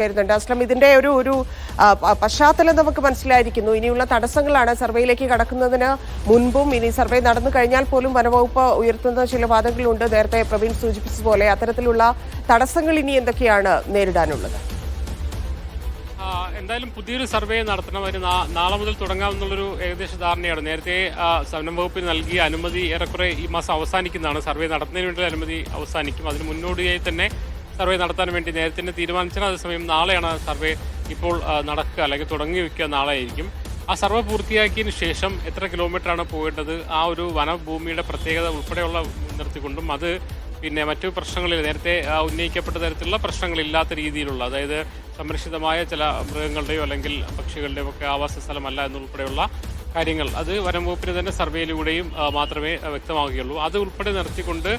വരുന്നുണ്ട്. അസ്ലം, ഇതിന്റെ ഒരു പശ്ചാത്തലം നമുക്ക് മനസ്സിലായിരിക്കുന്നു. ഇനിയുള്ള തടസ്സങ്ങളാണ് സർവേയിലേക്ക് കടക്കുന്നതിന് മുൻപും ഇനി സർവേ നടന്നു കഴിഞ്ഞാൽ പോലും വനവകുപ്പ് ഉയർത്തുന്ന ചില വാദങ്ങളുണ്ട്. നേരത്തെ പ്രവീൺ സൂചിപ്പിച്ചതുപോലെ അത്തരത്തിലുള്ള തടസ്സങ്ങൾ ഇനി എന്തൊക്കെയാണ് നേരിടാനുള്ളത്? എന്തായാലും പുതിയൊരു സർവേ നടത്തണം. അതിന് നാളെ മുതൽ തുടങ്ങാമെന്നുള്ളൊരു ഏകദേശ ധാരണയാണ്. നേരത്തെ വനം വകുപ്പിന് നൽകിയ അനുമതി ഏറെക്കുറെ ഈ മാസം അവസാനിക്കുന്നതാണ്. സർവേ നടത്തുന്നതിന് വേണ്ടി അനുമതി അവസാനിക്കും. അതിന് മുന്നോടിയായി തന്നെ സർവേ നടത്താൻ വേണ്ടി നേരത്തെ തീരുമാനിച്ചാൽ അതേസമയം നാളെയാണ് സർവേ ഇപ്പോൾ നടക്കുക, അല്ലെങ്കിൽ തുടങ്ങി വയ്ക്കുക നാളെ ആയിരിക്കും. ആ സർവേ പൂർത്തിയാക്കിയതിന് ശേഷം എത്ര കിലോമീറ്ററാണ് പോകേണ്ടത്, ആ ഒരു വനഭൂമിയുടെ പ്രത്യേകത ഉൾപ്പെടെയുള്ള മുൻനിർത്തിക്കൊണ്ടും അത് പിന്നെ മറ്റു പ്രശ്നങ്ങളിൽ നേരത്തെ ഉന്നയിക്കപ്പെട്ട തരത്തിലുള്ള പ്രശ്നങ്ങളില്ലാത്ത രീതിയിലുള്ള, അതായത് സംരക്ഷിതമായ ചില മൃഗങ്ങളുടെയോ അല്ലെങ്കിൽ പക്ഷികളുടെയോ ഒക്കെ ആവാസ സ്ഥലമല്ല എന്നുൾപ്പെടെയുള്ള കാര്യങ്ങൾ അത് വനം വകുപ്പിന് തന്നെ സർവേയിലൂടെയും മാത്രമേ വ്യക്തമാവുകയുള്ളൂ. അത് ഉൾപ്പെടെ നിർത്തിക്കൊണ്ട്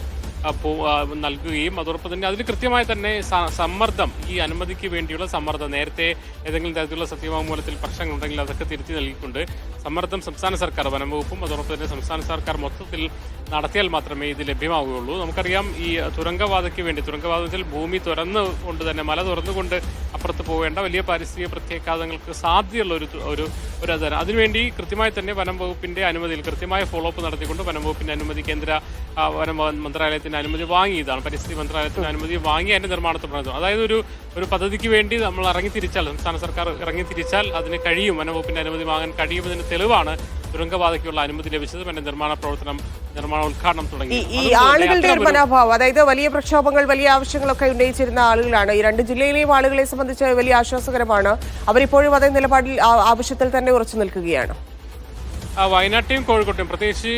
നൽകുകയും അതോടൊപ്പം തന്നെ അതിന് കൃത്യമായി തന്നെ സമ്മർദ്ദം, ഈ അനുമതിക്ക് വേണ്ടിയുള്ള സമ്മർദ്ദം, നേരത്തെ ഏതെങ്കിലും തരത്തിലുള്ള സത്യവാങ്മൂലത്തിൽ പ്രശ്നങ്ങളുണ്ടെങ്കിൽ അതൊക്കെ തിരുത്തി നൽകിക്കൊണ്ട് സമ്മർദ്ദം സംസ്ഥാന സർക്കാർ, വനം വകുപ്പും അതോടൊപ്പം തന്നെ സംസ്ഥാന സർക്കാർ മൊത്തത്തിൽ നടത്തിയാൽ മാത്രമേ ഇത് ലഭ്യമാവുകയുള്ളൂ. നമുക്കറിയാം, ഈ തുരങ്കപാതയ്ക്ക് വേണ്ടി, തുരങ്കപാതത്തിൽ ഭൂമി തുറന്നുകൊണ്ട് തന്നെ മല തുറന്നുകൊണ്ട് അപ്പുറത്ത് പോവേണ്ട വലിയ പാരിസ്ഥിതിക പ്രത്യാഘാതങ്ങൾക്ക് സാധ്യതയുള്ള ഒരു അതിനുവേണ്ടി കൃത്യമായി തന്നെ വനം വകുപ്പിന്റെ അനുമതിയിൽ കൃത്യമായ ഫോളോ അപ്പ് നടത്തിക്കൊണ്ട് വനം വകുപ്പിന്റെ അനുമതി കേന്ദ്ര വനം മന്ത്രാലയത്തിന്റെ അനുമതി വാങ്ങിയതാണ്. പരിസ്ഥിതി മന്ത്രാലയത്തിന്റെ അനുമതി വാങ്ങി അതിന്റെ നിർമ്മാണത്തിൽ നടത്തും. അതായത് ഒരു പദ്ധതിക്ക് വേണ്ടി നമ്മൾ ഇറങ്ങിത്തിരിച്ചാൽ, സംസ്ഥാന സർക്കാർ ഇറങ്ങിത്തിരിച്ചാൽ അതിന് കഴിയും, വനം വകുപ്പിന്റെ അനുമതി വാങ്ങാൻ കഴിയുമെന്നതിന് തെളിവാണ് തുരങ്കപാതയ്ക്കുള്ള അനുമതി ലഭിച്ചത്. പിന്നെ നിർമ്മാണ ഉദ്ഘാടനം തുടങ്ങി. ഈ ആളുകളുടെ ഒരു മനോഭാവം, അതായത് വലിയ പ്രക്ഷോഭങ്ങൾ, വലിയ ആവശ്യങ്ങളൊക്കെ ഉന്നയിച്ചിരുന്ന ആളുകളാണ്. ഈ രണ്ട് ജില്ലയിലെയും ആളുകളെ സംബന്ധിച്ച് വലിയ ആശ്വാസകരമാണ്. അവരിപ്പോഴും അതേ നിലപാടിൽ ആവശ്യത്തിൽ തന്നെ ഉറച്ചു നിൽക്കുകയാണ്. വയനാട്ടിലും കോഴിക്കോട്ടെയും പ്രത്യേകിച്ച്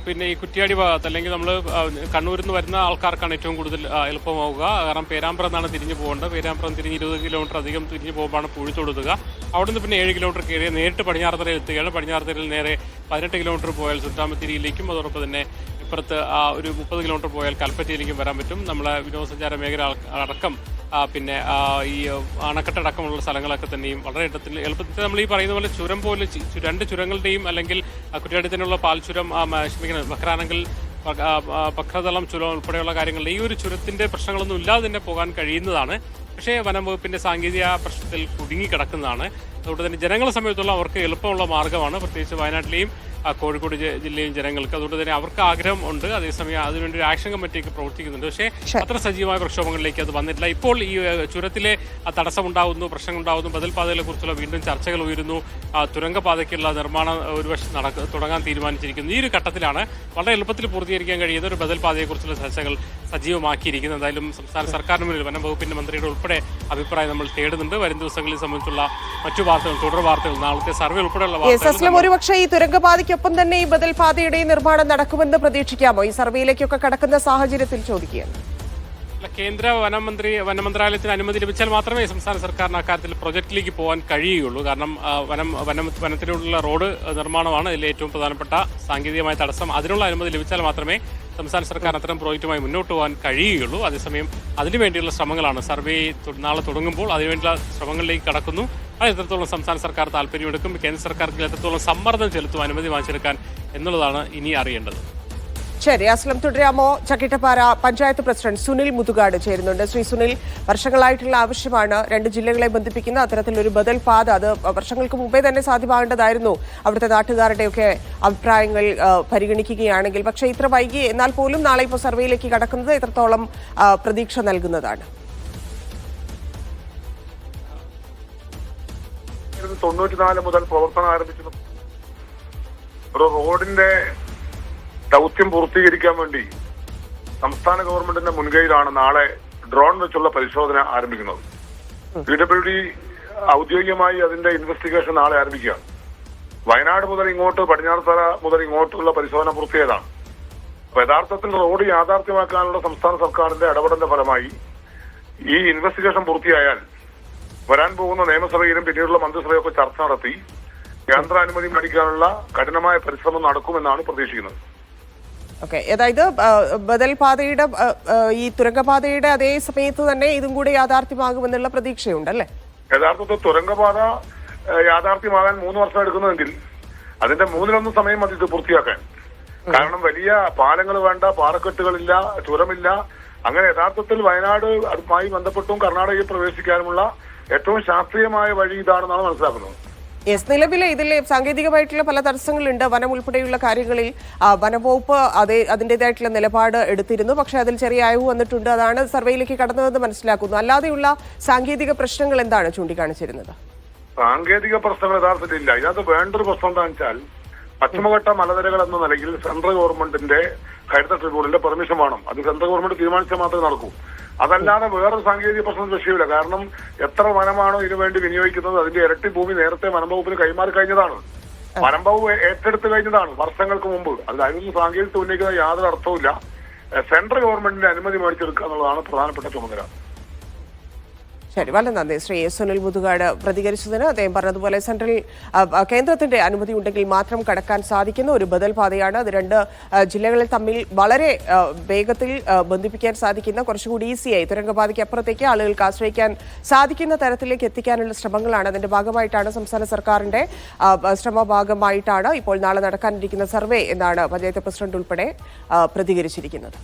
പിന്നെ ഈ കുറ്റ്യാടി ഭാഗത്ത്, അല്ലെങ്കിൽ നമ്മൾ കണ്ണൂരിൽ നിന്ന് വരുന്ന ആൾക്കാർക്കാണ് ഏറ്റവും കൂടുതൽ എളുപ്പമാവുക. കാരണം പേരാമ്പ്രം നിന്നാണ് തിരിഞ്ഞു പോകേണ്ടത്. പേരാമ്പ്രം തിരിഞ്ഞ് 20 കിലോമീറ്റർ അധികം തിരിഞ്ഞു പോകുമ്പോഴാണ് പൂഴിത്തൊടുത്തുക. അവിടെ നിന്ന് പിന്നെ 7 കിലോമീറ്റർ കയറി നേരിട്ട് പടിഞ്ഞാറത്തറയിൽ എത്തുകയാണ്. പടിഞ്ഞാറത്തറയിൽ നേരെ 18 കിലോമീറ്റർ പോയാൽ സുൽത്താമത്തിരിയിലേക്കും അതോടൊപ്പം തന്നെ ഇപ്പുറത്ത് ഒരു 30 കിലോമീറ്റർ പോയാൽ കൽപ്പറ്റയിലേക്കും വരാൻ പറ്റും. നമ്മളെ വിനോദസഞ്ചാര മേഖല അടക്കം പിന്നെ ഈ അണക്കെട്ടടക്കമുള്ള സ്ഥലങ്ങളൊക്കെ തന്നെയും വളരെ എളുപ്പത്തിൽ നമ്മൾ ഈ പറയുന്ന പോലെ ചുരം പോലെ രണ്ട് ചുരങ്ങളുടെയും, അല്ലെങ്കിൽ കുറ്റ്യാടി തന്നെയുള്ള പാൽച്ചുരം, ബക്രാനങ്കിൽ പക്രതളം ചുരം ഉൾപ്പെടെയുള്ള കാര്യങ്ങളുടെ ഈ ഒരു ചുരത്തിന്റെ പ്രശ്നങ്ങളൊന്നും ഇല്ലാതെ തന്നെ പോകാൻ കഴിയുന്നതാണ്. പക്ഷേ വനം വകുപ്പിന്റെ സാങ്കേതിക പ്രശ്നത്തിൽ കുടുങ്ങിക്കിടക്കുന്നതാണ്. അതുകൊണ്ട് തന്നെ ജനങ്ങളെ സംബന്ധിച്ചുള്ള അവർക്ക് എളുപ്പമുള്ള മാർഗ്ഗമാണ്, പ്രത്യേകിച്ച് വയനാട്ടിലെയും കോഴിക്കോട് ജില്ലയിലെയും ജനങ്ങൾക്ക്. അതുകൊണ്ട് തന്നെ അവർക്ക് ആഗ്രഹം ഉണ്ട്. അതേസമയം അതിനുവേണ്ടി ഒരു ആക്ഷൻ കമ്മിറ്റിയൊക്കെ പ്രവർത്തിക്കുന്നുണ്ട്. പക്ഷേ അത്ര സജീവമായ പ്രക്ഷോഭങ്ങളിലേക്ക് അത് വന്നിട്ടില്ല. ഇപ്പോൾ ഈ ചുരത്തിലെ തടസ്സമുണ്ടാകുന്നു, പ്രശ്നങ്ങളുണ്ടാകുന്നു, ബദൽ പാതകളെ കുറിച്ചുള്ള വീണ്ടും ചർച്ചകൾ ഉയരുന്നു. തുരങ്കപാതയ്ക്കുള്ള നിർമ്മാണം ഒരു വശം തുടങ്ങാൻ തീരുമാനിച്ചിരിക്കുന്നു. ഈ ഒരു ഘട്ടത്തിലാണ് വളരെ എളുപ്പത്തിൽ പൂർത്തീകരിക്കാൻ കഴിയുന്ന ഒരു ബദൽ പാതയെക്കുറിച്ചുള്ള ചർച്ചകൾ സജീവമാക്കിയിരിക്കുന്നത്. എന്തായാലും സംസ്ഥാന സർക്കാരിന് മുന്നിൽ വനം വകുപ്പിന്റെ മന്ത്രിയുടെ ഉൾപ്പെടെ അഭിപ്രായം നമ്മൾ തേടുന്നുണ്ട്. വരും ദിവസങ്ങളിൽ സംബന്ധിച്ചുള്ള മറ്റു വാർത്തകൾ, തുടർ വാർത്തകൾ, നാളത്തെ സർവേ ഉൾപ്പെടെയുള്ള വാർത്തകൾ. ഒരുപക്ഷെ ഈ തുരങ്കപാതയ്ക്കൊപ്പം തന്നെ ഈ ബദൽ പാതയുടെ നിർമ്മാണം നടക്കുമെന്ന് പ്രതീക്ഷിക്കാമോ? ഈ സർവേയിലേക്കൊക്കെ കടക്കുന്ന സാഹചര്യത്തിൽ ചോദിക്കുകയാണ്. കേന്ദ്ര വനമന്ത്രാലയത്തിന് അനുമതി ലഭിച്ചാൽ മാത്രമേ സംസ്ഥാന സർക്കാരിന് അക്കാര്യത്തിൽ പ്രൊജക്റ്റിലേക്ക് പോകാൻ കഴിയുകയുള്ളൂ. കാരണം വനത്തിലുള്ള റോഡ് നിർമ്മാണമാണ് ഇതിൽ ഏറ്റവും പ്രധാനപ്പെട്ട സാങ്കേതികമായ തടസ്സം. അതിനുള്ള അനുമതി ലഭിച്ചാൽ മാത്രമേ സംസ്ഥാന സർക്കാർ അത്തരം പ്രോജക്റ്റുമായി മുന്നോട്ട് പോകാൻ കഴിയുകയുള്ളൂ. അതേസമയം അതിനുവേണ്ടിയുള്ള ശ്രമങ്ങളാണ്. സർവേ നാളെ തുടങ്ങുമ്പോൾ അതിനുവേണ്ടിയുള്ള ശ്രമങ്ങളിലേക്ക് കടക്കുന്നു. അത് എത്രത്തോളം സംസ്ഥാന സർക്കാർ താല്പര്യമെടുക്കും, കേന്ദ്ര സർക്കാർക്ക് എത്രത്തോളം സമ്മർദ്ദം ചെലുത്തും അനുമതി വാങ്ങിച്ചെടുക്കാൻ എന്നുള്ളതാണ് ഇനി അറിയേണ്ടത്. ശരി, അസ്ലം തുടരാമോ? ചക്കിട്ടപ്പാറ പഞ്ചായത്ത് പ്രസിഡന്റ് സുനിൽ മുതുകാട് ചേരുന്നുണ്ട്. ശ്രീ സുനിൽ, വർഷങ്ങളായിട്ടുള്ള ആവശ്യമാണ് രണ്ട് ജില്ലകളെ ബന്ധിപ്പിക്കുന്ന അത്തരത്തിലൊരു ബദൽ പാത. അത് വർഷങ്ങൾക്ക് മുമ്പേ തന്നെ സാധ്യമാകേണ്ടതായിരുന്നു അവിടുത്തെ നാട്ടുകാരുടെയൊക്കെ അഭിപ്രായങ്ങൾ പരിഗണിക്കുകയാണെങ്കിൽ. പക്ഷേ ഇത്ര വൈകി എന്നാൽ പോലും നാളെ ഇപ്പോൾ സർവേയിലേക്ക് കടക്കുന്നത് എത്രത്തോളം പ്രതീക്ഷ നൽകുന്നതാണ്? 94 മുതൽ പ്രവർത്തനം ആരംഭിച്ചു. ഒരു റോഡിന്റെ ദൗത്യം പൂർത്തീകരിക്കാൻ വേണ്ടി സംസ്ഥാന ഗവൺമെന്റിന്റെ മുൻകൈയിലാണ് നാളെ ഡ്രോൺ വെച്ചുള്ള പരിശോധന ആരംഭിക്കുന്നത്. PWD ഔദ്യോഗികമായി അതിന്റെ ഇൻവെസ്റ്റിഗേഷൻ നാളെ ആരംഭിക്കുകയാണ്. വയനാട് മുതൽ ഇങ്ങോട്ട്, പടിഞ്ഞാറത്തറ മുതൽ ഇങ്ങോട്ടുള്ള പരിശോധന പൂർത്തിയായതാണ്. അപ്പൊ യഥാർത്ഥത്തിൽ റോഡ് യാഥാർത്ഥ്യമാക്കാനുള്ള സംസ്ഥാന സർക്കാരിന്റെ ഇടപെടലിന്റെ ഫലമായി ഈ ഇൻവെസ്റ്റിഗേഷൻ പൂർത്തിയായാൽ വരാൻ പോകുന്ന നിയമസഭയിലും പിന്നീടുള്ള മന്ത്രിസഭയൊക്കെ ചർച്ച നടത്തി കേന്ദ്ര അനുമതി മേടിക്കാനുള്ള കഠിനമായ പരിശ്രമം നടക്കുമെന്നാണ് പ്രതീക്ഷിക്കുന്നത്. ഓക്കെ, അതായത് ബദൽ പാതയുടെ ഈ തുരങ്കപാതയുടെ അതേ സമയത്ത് തന്നെ ഇതും കൂടി യാഥാർത്ഥ്യമാകുമെന്നുള്ള പ്രതീക്ഷയുണ്ടല്ലേ? യഥാർത്ഥത്തിൽ തുരങ്കപാത യാഥാർത്ഥ്യമാകാൻ 3 വർഷം എടുക്കുന്നുവെങ്കിൽ അതിന്റെ 1/3 സമയം മതി ഇത് പൂർത്തിയാക്കാൻ. കാരണം വലിയ പാലങ്ങൾ വേണ്ട, പാറക്കെട്ടുകളില്ല, ചുരമില്ല. അങ്ങനെ യഥാർത്ഥത്തിൽ വയനാട് അതുമായി ബന്ധപ്പെട്ടും കർണാടകയിൽ പ്രവേശിക്കാനുമുള്ള ഏറ്റവും ശാസ്ത്രീയമായ വഴി ഇതാണെന്നാണ് മനസ്സിലാക്കുന്നത്. യെസ്, നിലവിലെ ഇതിൽ സാങ്കേതികമായിട്ടുള്ള പല തടസ്സങ്ങളുണ്ട്. വനം ഉൾപ്പെടെയുള്ള കാര്യങ്ങളിൽ വനംവകുപ്പ് അതിൻ്റെതായിട്ടുള്ള നിലപാട് എടുത്തിരുന്നു. പക്ഷേ അതിൽ ചെറിയ അയവ് വന്നിട്ടുണ്ട്. അതാണ് സർവേയിലേക്ക് കടന്നതെന്ന് മനസ്സിലാക്കുന്നു. അല്ലാതെയുള്ള സാങ്കേതിക പ്രശ്നങ്ങൾ എന്താണ് ചൂണ്ടിക്കാണിച്ചിരുന്നത്? സാങ്കേതിക പ്രശ്നങ്ങൾ യഥാർത്ഥത്തിൽ ഇല്ല. ഇതിനകത്ത് വേണ്ടൊരു പ്രശ്നം എന്താണെന്ന് വെച്ചാൽ പശ്ചിമഘട്ട മലനിരകൾ എന്ന നിലയിൽ സെൻട്രൽ ഗവൺമെന്റിന്റെ ഹരിത ട്രിബ്യൂണലിന്റെ പെർമിഷൻ വേണം. അത് സെൻട്രൽ ഗവൺമെന്റ് തീരുമാനിച്ചാൽ മാത്രമേ നടക്കൂ. അതല്ലാതെ വേറൊരു സാങ്കേതിക പ്രശ്നം വിഷയമില്ല. കാരണം എത്ര വനമാണോ ഇതിനു വേണ്ടി വിനിയോഗിക്കുന്നത് അതിന്റെ ഇരട്ടി ഭൂമി നേരത്തെ വനം വകുപ്പിന് കൈമാറി കഴിഞ്ഞതാണ്. വനം വകുപ്പ് ഏറ്റെടുത്ത് കഴിഞ്ഞതാണ് വർഷങ്ങൾക്ക് മുമ്പ്. അതിനൊന്നും സാങ്കേതികത ഉന്നയിക്കുന്ന യാതൊരു അർത്ഥവുമില്ല. സെൻട്രൽ ഗവൺമെന്റിന്റെ അനുമതി മേടിച്ചെടുക്കുക എന്നുള്ളതാണ് പ്രധാനപ്പെട്ട ചുമതല. ശരി, വളരെ നന്ദി ശ്രീ സുനിൽ മുതുകാട് പ്രതികരിച്ചതിന്. അദ്ദേഹം പറഞ്ഞതുപോലെ കേന്ദ്രത്തിന്റെ അനുമതി ഉണ്ടെങ്കിൽ മാത്രം കടക്കാൻ സാധിക്കുന്ന ഒരു ബദൽ പാതയാണ് അത്. രണ്ട് ജില്ലകളിൽ തമ്മിൽ വളരെ വേഗത്തിൽ ബന്ധിപ്പിക്കാൻ സാധിക്കുന്ന, കുറച്ചുകൂടി ഈസിയായി തുരങ്കപാതയ്ക്ക് അപ്പുറത്തേക്ക് ആളുകൾക്ക് ആശ്രയിക്കാൻ സാധിക്കുന്ന തരത്തിലേക്ക് എത്തിക്കാനുള്ള ശ്രമങ്ങളാണ്. അതിന്റെ ഭാഗമായിട്ടാണ് സംസ്ഥാന സർക്കാരിന്റെ ശ്രമഭാഗമായിട്ടാണ് ഇപ്പോൾ നാളെ നടക്കാനിരിക്കുന്ന സർവേ എന്നാണ് പഞ്ചായത്ത് പ്രസിഡന്റ് ഉൾപ്പെടെ പ്രതികരിച്ചിരിക്കുന്നത്.